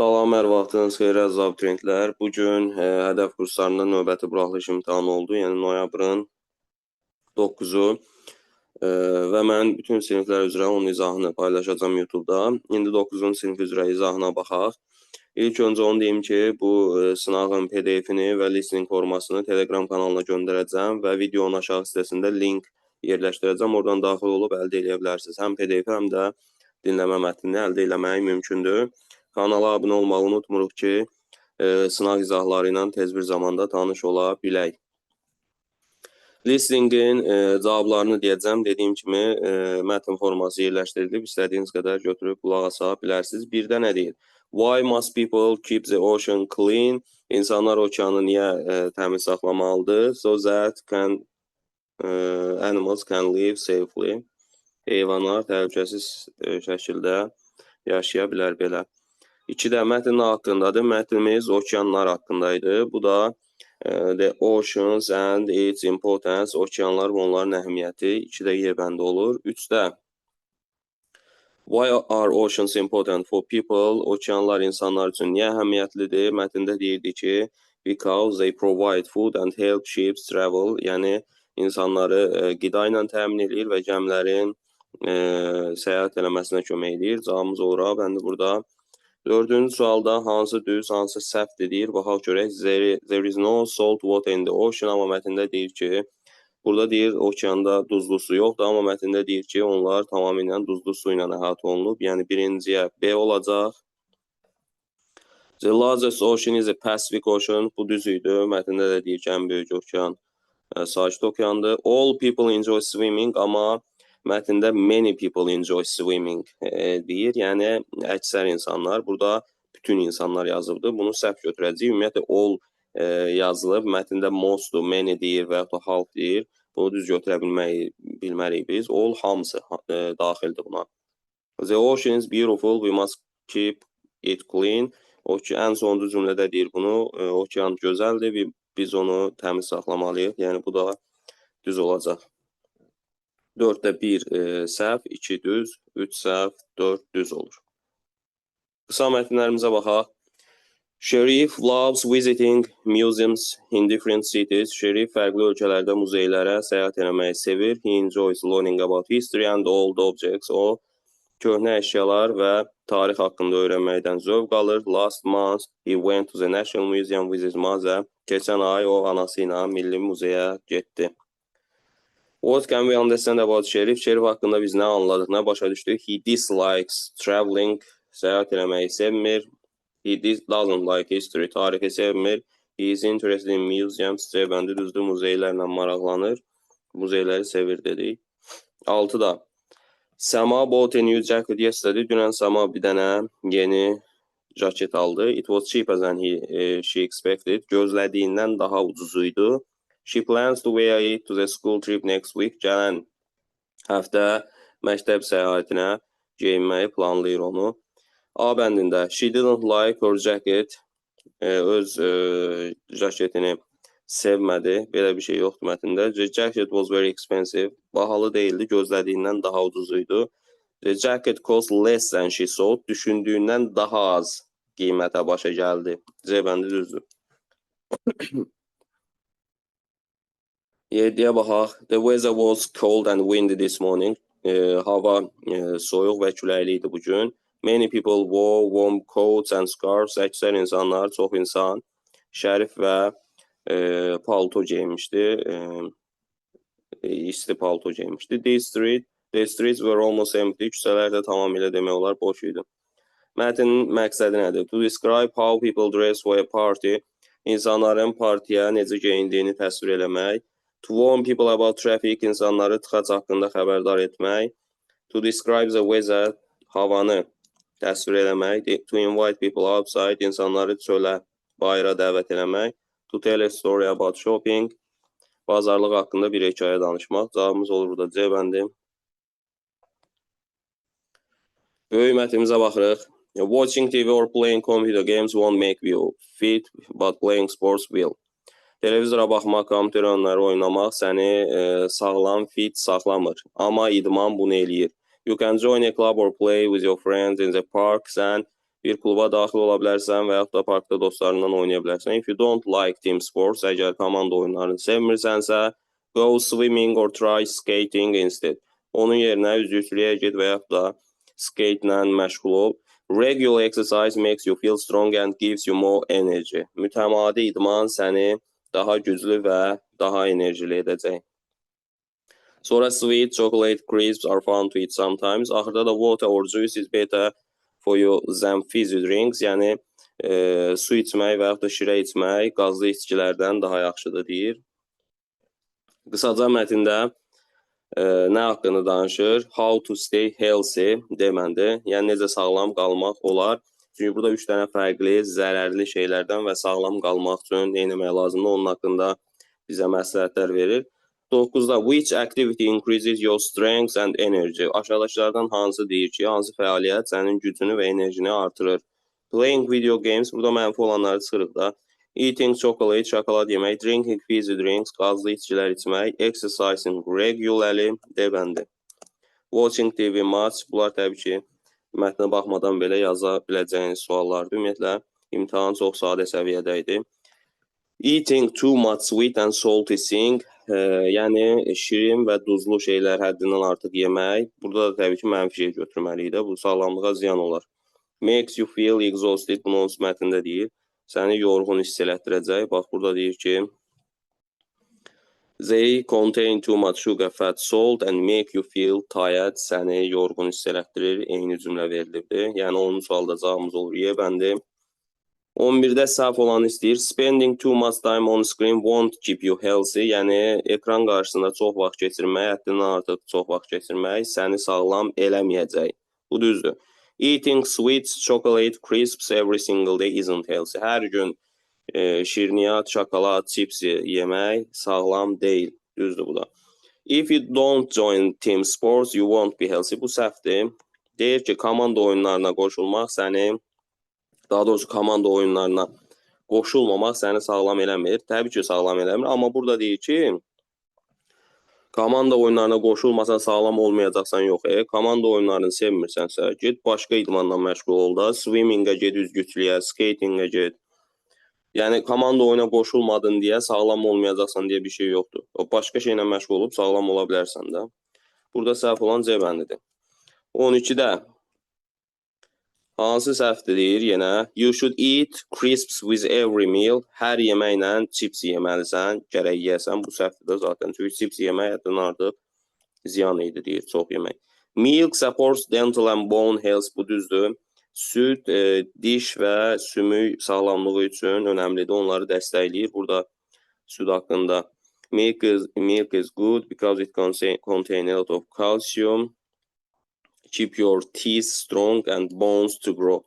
Salam, hər vaxtınız xeyir əziz abituriyentlər. Bugün hədəf kurslarında növbəti buraxılış imtahanı oldu. Yəni noyabrın 9-u və mən bütün siniflər üzrə onun izahını paylaşacağım YouTube-da. İndi 9-cu sinif üzrə izahına baxaq. İlk öncə onu deyim ki, bu sınağın PDF-ini və listening formasını Telegram kanalına göndərəcəm və videonun aşağı hissəsində link yerləşdirəcəm. Oradan daxil olub əldə edə bilərsiniz. Həm PDF-i, həm də dinləmə mətnini əldə etmək mümkündür. Kanala abunə olmağı unutmuruq ki, sınaq izahları ilə tez bir zamanda tanış ola bilək. Listingin cavablarını deyəcəm. Dediyim kimi, mətn forması yerləşdirilib. İstədiyiniz qədər götürüb qulaq asa bilərsiniz. Birdə nə deyir? Why must people keep the ocean clean? İnsanlar okeanı niyə təmiz saxlamalıdır? So that animals can live safely. Heyvanlar təhlükəsiz şəkildə yaşaya bilər belə. 2-də mətn haqqındadır. Mətnimiz okeanlar haqqındaydı. Bu da the oceans and its importance. Okeanlar və onların əhəmiyyəti 2-də yer bəndə olur. 3-də why are oceans important for people? Okeanlar insanlar üçün niyə əhəmiyyətlidir? Mətndə deyirdi ki, because they provide food and help ships travel. Yəni insanları qida ilə təmin edir və gəmilərin səyahət eləməsinə kömək edir. Cavabımız olur A bəndi burada. 4-cü sualda hansı düz, hansı səhvdir deyir. Baxaq görək. There is no salt water in the ocean. Amma mətndə deyir ki, burada deyir okeanda duzlu su yoxdur. Amma mətndə deyir ki, onlar tamamilə duzlu su ilə əhatə olunub. Yəni birinciyə B olacaq. The largest ocean is the Pacific Ocean. Bu düz idi. Mətndə də deyir ki, ən böyük okean Sakit okeandır. All people enjoy swimming. Amma mətndə many people enjoy swimming deyir. Yəni əksər insanlar, burada bütün insanlar yazılıbdır. Bunu səhv götürəcəyik. Ümumiyyətlə all yazılıb. Mətndə mostdur, many deyir və yaxud da half deyir. Bunu düz götürə bilməliyik biz. All hamısı daxildir buna. The ocean is beautiful. We must keep it clean. Ən sonuncu cümlədə deyir bunu. Okean gözəldir. Biz onu təmiz saxlamalıyıq. Yəni bu da düz olacaq. 4-də 1 səhv, 2 düz, 3 səhv, 4 düz olur. Qısa mətnlərimizə baxaq. Şerif loves visiting museums in different cities. Şerif fərqli ölkələrdə muzeylərə səyahət etməyi sevir. He enjoys learning about history and old objects. O, köhnə əşyalar və tarix haqqında öyrənməkdən zövq alır. Last month, he went to the National Museum with his mother. Keçən ay o, anası ilə Milli Muzeyə getdi. What can we understand about Şerif? Şerif haqqında biz nə anladıq, nə başa düşdük? He dislikes traveling, səyahət eləməyi sevmir. He doesn't like history, tarixi sevmir. He is interested in museums, bəndi düzdür, muzeylərlə maraqlanır. Muzeyləri sevir dedik. 6-da. Səma bought a new jacket yesterday. Dünən Səma bir dənə yeni jaket aldı. It was cheaper than she expected. Gözlədiyindən daha ucuzuydu. She plans to wear it to the school trip next week. Gələn həftə məktəb səyahətinə geyinməyi planlayır onu. A bəndində she didn't like her jacket. Öz jaketini sevmədi. Belə bir şey yoxdur mətndə. The jacket was very expensive. Bahalı deyildi. Gözlədiyindən daha ucuzuydu. The jacket cost less than she thought. Düşündüyündən daha az qiymətə başa gəldi. C bəndi düzdür. 7-yə baxaq. The weather was cold and windy this morning. Hava soyuq və küləkli idi bugün. Many people wore warm coats and scarves. Əksər insanlar, çox insan şərif və palto geymişdi. İsti palto geymişdi. The streets were almost empty. Küçələr də tamamilə demək olar boş idi. Mətnin məqsədi nədir? To describe how people dress for a party. İnsanların partiyə necə geyindiyini təsvir eləmək. To warn people about traffic. İnsanları tıxac haqqında xəbərdar etmək. To describe the weather. Havanı təsvir eləmək. To invite people outside. İnsanları çölə, bayıra dəvət eləmək. To tell a story about shopping. Bazarlıq haqqında bir hekayə danışmaq. Cavabımız olur burada C bəndi. Böyük mətnimizə baxırıq. Watching TV or playing computer games won't make you fit, but playing sports will. Televizora baxmaq, kompüter oyunları oynamaq səni sağlam, fit saxlamır. Amma idman bunu eləyir. You can join a club or play with your friends in the park. Sən bir kluba daxil ola bilərsən və yaxud da parkda dostlarından oynaya bilərsən. If you don't like team sports, əgər komanda oyunlarını sevmirsənsə, go swimming or try skating instead. Onun yerinə üzgüçülüyə get və yaxud da skate ilə məşğul ol. Regular exercise makes you feel strong and gives you more energy. Mütəmadi idman səni daha güclü və daha enerjili edəcək. Sonra sweet chocolate crisps are fun to eat sometimes. Axırda da water or juice is better for you than fizzy drinks. Yəni su içmək və yaxud da şirə içmək qazlı içkilərdən daha yaxşıdır deyir. Qısaca mətndə nə haqqında danışır? How to stay healthy deməlidir. Yəni necə sağlam qalmaq olar. Çünki burada 3 dənə fərqli zərərli şeylərdən və sağlam qalmaq üçün nə etmək lazımdır, onun haqqında bizə məsləhətlər verir. 9-da which activity increases your strength and energy? Aşağıdakılardan hansı deyir ki, hansı fəaliyyət sənin gücünü və enerjini artırır? Playing video games, burada mənfi olanları çıxırıq da. Eating chocolate, şokolad yemək, drinking fizzy drinks, qazlı içkilər içmək, exercising regularly deməlidir. Watching TV match, bunlar təbii ki, mətnə baxmadan belə yaza biləcəyiniz suallardır. Ümumiyyətlə, imtahan çox sadə səviyyədə idi. Eating too much sweet and salty things, yəni şirin və duzlu şeylər həddindən artıq yemək. Burada da təbii ki, mənfi şey götürməliyik də, bu sağlamlığa ziyan olar. Makes you feel exhausted, bunu onun mətnində deyir. Səni yorğun hiss elətdirəcək. Bax, burada deyir ki, they contain too much sugar, fat, salt and make you feel tired. Səni yorğun hiss elətdirir, eyni cümlə verilibdir. Yəni, onun sualda cavabımız olur, Y bəndi. 11-də səhv olanı istəyir. Spending too much time on screen won't keep you healthy. Yəni, ekran qarşısında çox vaxt keçirmək, həddindən artıq çox vaxt keçirmək səni sağlam eləməyəcək. Bu düzdür. Eating sweets, chocolate, crisps every single day isn't healthy. Hər gün şirniyyat, şokolad, çipsi yemək sağlam deyil. Düzdür bu da. If you don't join team sports, you won't be healthy. Bu səhvdir. Deyir ki, komanda oyunlarına qoşulmaq səni, daha doğrusu komanda oyunlarına qoşulmamaq səni sağlam eləmir. Təbii ki, sağlam eləmir. Amma burada deyir ki, komanda oyunlarına qoşulmasan sağlam olmayacaqsan yox. Komanda oyunlarını sevmirsənsə, get başqa idmanla məşğul ol da. Swimmingə get, üzgüçlüyə, skatingə get. Yəni, komanda oyuna qoşulmadın deyə sağlam olmayacaqsan deyə bir şey yoxdur. O, başqa şeylə məşğul olub sağlam ola bilərsən də. Burada səhv olan C bəndidir. 12-də hansı səhvdir deyir yenə? You should eat crisps with every meal. Hər yeməklə chips yeməlisən, gərək yeyəsən. Bu səhvdir də zaten. Çünki chips yemək həddən artıq ziyan idi deyir, çox yemək. Milk supports dental and bone health. Bu düzdür. Süd, diş və sümük sağlamlığı üçün önəmlidir. Onları dəstəkləyir. Burada süd haqqında. Milk is good because it contains a lot of calcium. Keep your teeth strong and bones to grow.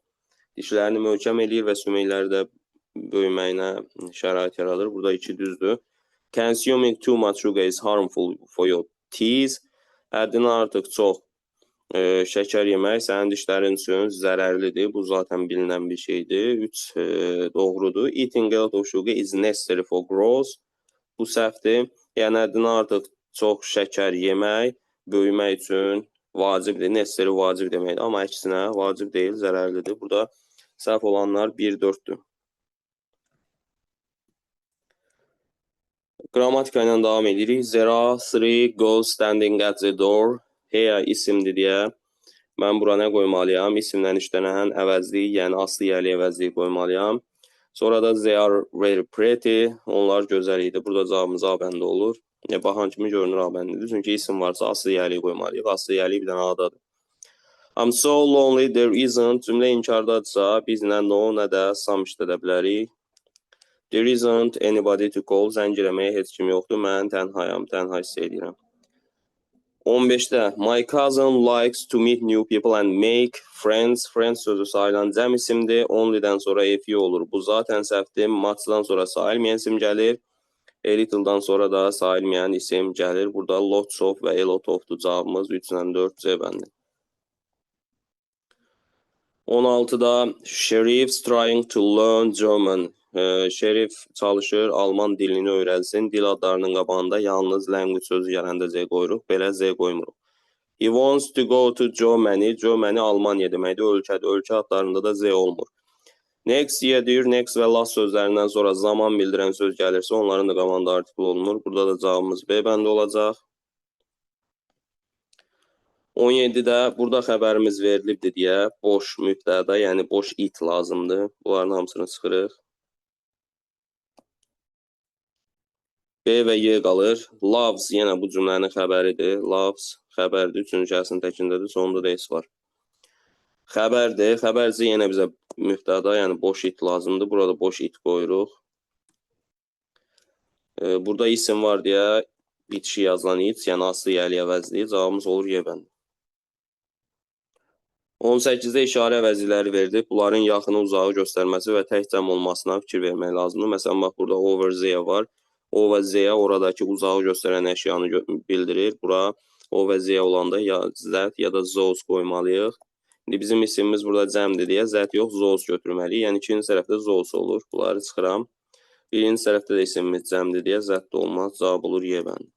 Dişlərini möhkəm eləyir və sümükləri də böyüməyinə şərait yaradır. Burada 2 düzdür. Consuming too much sugar is harmful for your teeth. Həddindən artıq çox şəkər yemək sənin dişlərin üçün zərərlidir. Bu zaten bilinən bir şeydir. 3 doğrudur. Eating a lot of sugar is necessary for growth. Bu səhvdir. Yəni həddindən artıq çox şəkər yemək böyümək üçün vacibdir. Necessary vacib deməkdir. Amma əksinə vacib deyil, zərərlidir. Burada səhv olanlar 1-4-dür. Qrammatika ilə davam edirik. There are 3 girls standing at the door. Here isimdir deyə mən bura nə qoymalıyam? İsimlə işlənən əvəzlik, yəni aslı yerli əvəzlik qoymalıyam. Sonra da they are very pretty. Onlar gözəl idi. Burada cavabımız A bəndə olur. Baxan kimi görünür A bəndidir. Çünki isim varsa aslı yerli qoymalıyıq. Aslı yerli bir dənə adadır. I'm so lonely there isn't. Cümlə inkardadırsa biz nə no, nə də some işlədə bilərik. There isn't anybody to call. Zəng eləməyə heç kim yoxdur. Mən tənhayam, tənha hiss edirəm. 15-də my cousin likes to meet new people and make friends. Friends sözü sayılan cəm isimdir. Only'dən sonra if olur. Bu zaten səhvdir. Much'dan sonra sayılmayan isim gəlir. A little'dan sonra da sayılmayan isim gəlir. Burada lots of və a lot of'dur cavabımız. 3-dən 4 C bəndi. 16-da Sheriff's trying to learn German. Şerif çalışır, Alman dilini öyrənsin. Dil adlarının qabağında yalnız language sözü gələndə Z qoyuruq. Belə Z qoymuruq. He wants to go to Germany. Germany Almanya deməkdir. Ölkədir. Ölkə adlarında da Z olmur. Next year, next və last sözlərindən sonra zaman bildirən söz gəlirsə, onların da qabağında artikl olunur. Burada da cavabımız B bəndi olacaq. 17-də burada xəbərimiz verilibdir deyə boş mübtəda, yəni boş it lazımdır. Bunların hamısını çıxırıq. B və Y qalır. Loves yenə bu cümlənin xəbəridir. Loves xəbərdir. Üçüncü şəxsin təkindədir. Sonunda da S var. Xəbərdir. Xəbərci yenə bizə mübtəda, yəni boş it lazımdır. Burada boş it qoyuruq. Burada isim var deyə bitişi yazılan it, yəni aslı yəli əvəzli. Cavabımız olur Y bəndi. 18-də işarə əvəzlikləri verdik. Bunların yaxını uzağı göstərməsi və tək cəm olmasına fikir vermək lazımdır. Məsələn, bax, burada over Z var. O və Z oradakı uzağı göstərən əşyanı bildirir. Bura O və Z olanda ya zət ya da zoz qoymalıyıq. İndi bizim isimimiz burada cəmdir deyə zət yox, zoz götürməliyik. Yəni ikinci tərəfdə zoz olur. Bunları çıxıram. Birinci tərəfdə də isimimiz cəmdir deyə zət də olmaz. Cavab olur Y bəndi.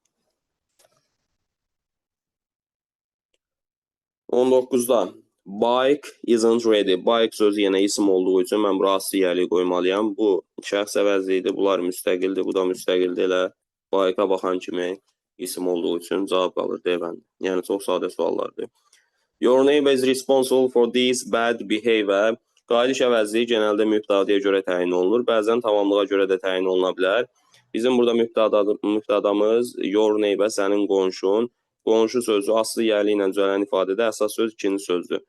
19-da bike isn't ready. Bike sözü yenə isim olduğu üçün mən bura aslı yəli qoymalıyam. Bu şəxs əvəzlidir. Bunlar müstəqildir. Bu da müstəqildir. Elə bike'a baxan kimi isim olduğu üçün cavab qalır D bəndi. Yəni çox sadə suallardır. Your neighbor is responsible for this bad behavior. Qayıdış əvəzliyi genəldə mübtədaya görə təyin olunur. Bəzən tamamlığa görə də təyin oluna bilər. Bizim burada mübtədamız your neighbor, sənin qonşun. Qonşu sözü aslı yəli ilə düzələn ifadədə əsas söz ikinci sözdür.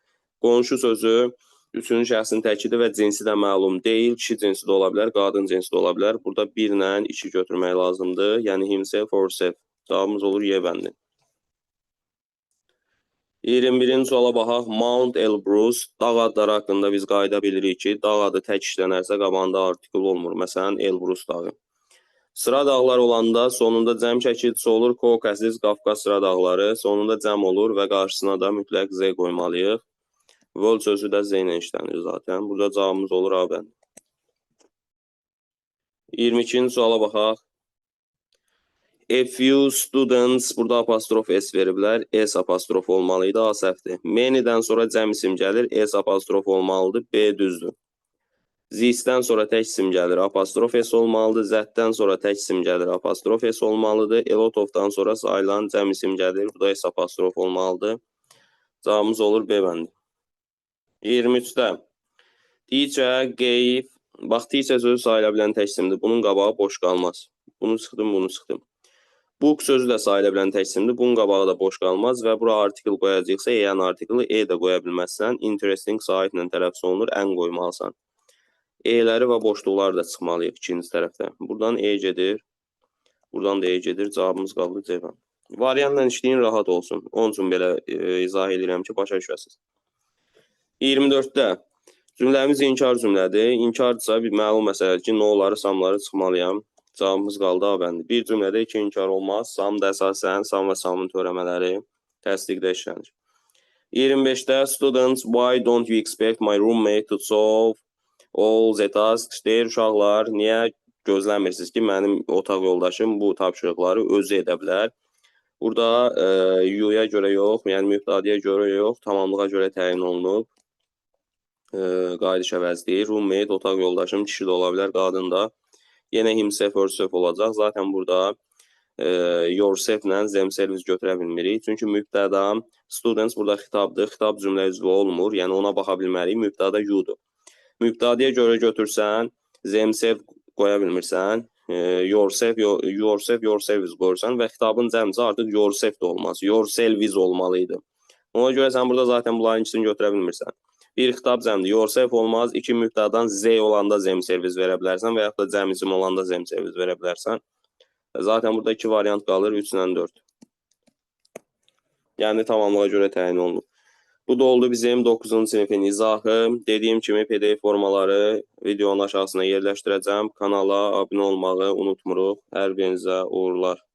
Qonşu sözü üçüncü şəxsin təkidir və cinsi də məlum deyil. Kişi cinsi də ola bilər, qadın cinsi də ola bilər. Burada 1 ilə 2 götürmək lazımdır. Yəni himself, herself. Cavabımız olur Y bəndi. 21-ci suala baxaq. Mount Elbrus dağ adları haqqında biz qayda bilirik ki, dağ adı tək işlənərsə qabağında artikl olmur. Məsələn, Elbrus dağı. Sıra dağlar olanda sonunda cəm çəkiltisi olur. Kaukasus, Qafqaz sıra dağları sonunda cəm olur və qarşısına da mütləq Z qoymalıyıq. Vol sözü də Z ilə işlənir zaten. Burada cavabımız olur A bəndi. 22-ci suala baxaq. A few students, burada apostrof S veriblər. S apostrof olmalıydı, A səhvdir. Many'dən sonra cəm isim gəlir, S apostrof olmalıdır, B düzdür. This-dən sonra tək isim gəlir, apostrof S olmalıdır. Z-dən sonra tək isim gəlir, apostrof S olmalıdır. A lot of-dan sonra sayılan cəm isim gəlir, bu da S apostrof olmalıdır. Cavabımız olur B bəndi. 23-də teacher gave, bax, teacher sözü sayıla bilən tək isimdir. Bunun qabağı boş qalmaz. Bunu çıxdım, bunu çıxdım. Book sözü də sayıla bilən tək isimdir. Bunun qabağı da boş qalmaz və bura artikl qoyacaqsa, yəni artiklı E də qoya bilməzsən. Interesting saitlə tələffüz olunur, ən qoymalısan. E-ləri və boşluqları da çıxmalıyıq ikinci tərəfdə. Buradan E gedir, buradan da E gedir. Cavabımız qaldı C bəndi. Variantla işləyin, rahat olsun. Onun üçün belə izah edirəm ki, başa düşəsiniz. 24-də cümləmiz inkar cümlədir. İnkardısa bir məlum məsələdir ki, no'ları, samları çıxmalıyam. Cavabımız qaldı A bəndi. Bir cümlədə iki inkar olmaz. Sam da əsasən sam və samın törəmələri təsdiqdə işlənir. 25-də students, why don't you expect my roommate to solve all the tasks? Deyir uşaqlar, niyə gözləmirsiniz ki, mənim otaq yoldaşım bu tapşırıqları özü edə bilər? Burada you-ya görə yox, yəni mübtədaya görə yox, tamamlığa görə təyin olunub. Qayıdış əvəzliyi, roommate, otaq yoldaşım, kişi də ola bilər, qadın da. Yenə himself, herself olacaq. Zaten burada yourself ilə themselves götürə bilmirik. Çünki mübtəda students burada xitabdır. Xitab cümlə üzvü olmur. Yəni ona baxa bilmərik. Mübtəda you'dur. Mübtədaya görə götürsən, themself qoya bilmirsən. Yourself, yourselves qoyursan və xitabın cəmcə artıq yourself də olmaz. Yourselves olmalıydı. Ona görə sən burada zaten bunların ikisini götürə bilmirsən. Bir xitab cəmdir, yourself olmaz. İki mübtədadan Z olanda themselves verə bilərsən və yaxud da cəm isim olanda themselves verə bilərsən. Zaten burada iki variant qalır, 3 ilə 4. Yəni tamamlığa görə təyin olunur. Bu da oldu bizim 9-cu sinifin izahı. Dediyim kimi PDF formaları videonun aşağısına yerləşdirəcəm. Kanala abunə olmağı unutmuruq. Hər birinizə uğurlar.